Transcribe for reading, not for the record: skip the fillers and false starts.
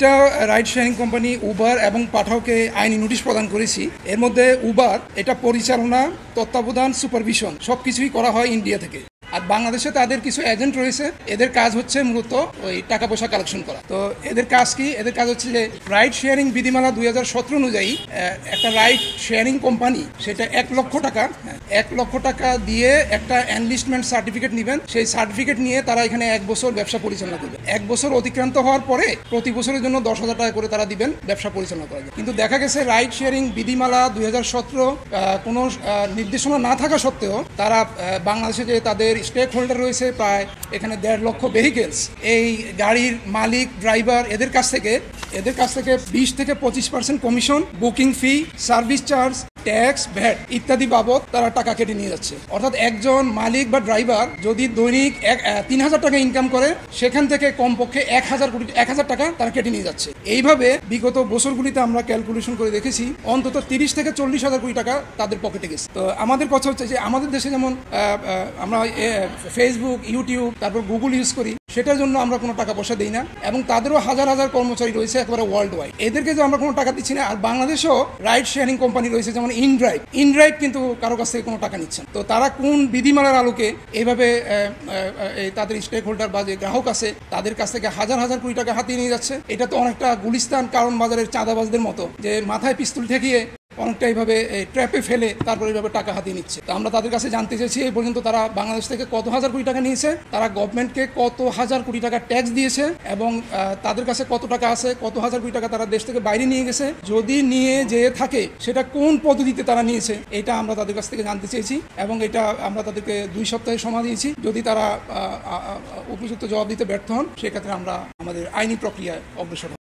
দুইটা ride sharing company Uber এবং পাঠাওকে আইনি নোটিশ প্রদান করেছি। এর মধ্যে উবার এটা পরিচালনা, তত্ত্বাবধান, সুপারভিশন সবকিছুই করা হয় ইন্ডিয়া থেকে। আর বাংলাদেশে তাদের কিছু এজেন্ট রয়েছে, এদের কাজ হচ্ছে মূলত ওই টাকা পয়সা কালেকশন করা। তো এদের কাজ কি? এদের কাজ হচ্ছে যে রাইড শেয়ারিং বিধিমালা 2017 অনুযায়ী একটা রাইড শেয়ারিং কোম্পানি সেটা 1 লক্ষ টাকা 1 লক্ষ টাকা দিয়ে একটা এনলিস্টমেন্ট সার্টিফিকেট নেবেন। সেই সার্টিফিকেট নিয়ে তারা এখানে 1 বছর ব্যবসা পরিচালনা করবে। 1 বছর অতিক্রান্ত হওয়ার পরে প্রতি বছরের জন্য 10,000 টাকা করে তারা দিবেন ব্যবসা পরিচালনা করার জন্য। কিন্তু দেখা গেছে রাইড শেয়ারিং বিধিমালা 2017 কোনো নির্দেশনা না থাকা সত্ত্বেও তারা বাংলাদেশে যে তাদের স্টেক হোল্ডার রয়েছে প্রায় এখানে 1.5 লক্ষ ভেহিকেলস, এই গাড়ির মালিক, ড্রাইভার এদের কাছ থেকে 20 থেকে 25% কমিশন, বুকিং ফি, সার্ভিস চার্জ, ট্যাক্স, ভ্যাট ইত্যাদি বাবদ তারা টাকা কেটে নিয়ে যাচ্ছে। অর্থাৎ একজন মালিক বা ড্রাইভার যদি দৈনিক 3,000 টাকা ইনকাম করে সেখান থেকে কমপক্ষে 1,000 টাকা তারা কেটে নিয়ে যাচ্ছে। এইভাবে বিগত বছরগুলিতে আমরা ক্যালকুলেশন করে দেখেছি অন্তত 30 থেকে 40,000 কোটি টাকা তাদের পকেটে গেছে। তো আমাদের কথা হচ্ছে যে আমাদের দেশে যেমন আমরা ফেসবুক, ইউটিউব, তারপর গুগল ইউজ করি, সেটার জন্য আমরা কোনো টাকা পয়সা দিই না, এবং তাদেরও হাজার হাজার কর্মচারী রয়েছে একেবারে ওয়ার্ল্ড ওয়াইড, এদেরকে যে আমরা কোনো টাকা দিচ্ছি না। আর বাংলাদেশেও রাইড শেয়ারিং কোম্পানি রয়েছে যেমন ইনড্রাইভ কিন্তু কারো কাছ থেকে কোনো টাকা নিচ্ছে। তো তারা কোন বিধিমালার আলোকে এইভাবে তাদের স্টেক হোল্ডার বা যে গ্রাহক আছে তাদের কাছ থেকে হাজার হাজার কোটি টাকা হাতিয়ে নিয়ে যাচ্ছে? এটা তো অনেকটা গুলিস্তান কারণ বাজারের চাঁদাবাজদের মতো, যে মাথায় পিস্তল ঠেকিয়ে অনেকটা এইভাবে ট্র্যাপে ফেলে তারপর এইভাবে টাকা হাতিয়ে নিচ্ছে। তো আমরা তাদের কাছে জানতে চেয়েছি এই পর্যন্ত তারা বাংলাদেশ থেকে কত হাজার কোটি টাকা নিয়েছে, তারা গভর্নমেন্টকে কত হাজার কোটি টাকা ট্যাক্স দিয়েছে, এবং তাদের কাছে কত টাকা আছে, কত হাজার কোটি টাকা তারা দেশ থেকে বাইরে নিয়ে গেছে, যদি নিয়ে যেয়ে থাকে সেটা কোন পদ্ধতিতে তারা নিয়েছে, এটা আমরা তাদের কাছ থেকে জানতে চেয়েছি। এবং এটা আমরা তাদেরকে 2 সপ্তাহে সময় দিয়েছি। যদি তারা উপযুক্ত জবাব দিতে ব্যর্থ হন সেক্ষেত্রে আমরা আমাদের আইনি প্রক্রিয়ায় অগ্রসর হব।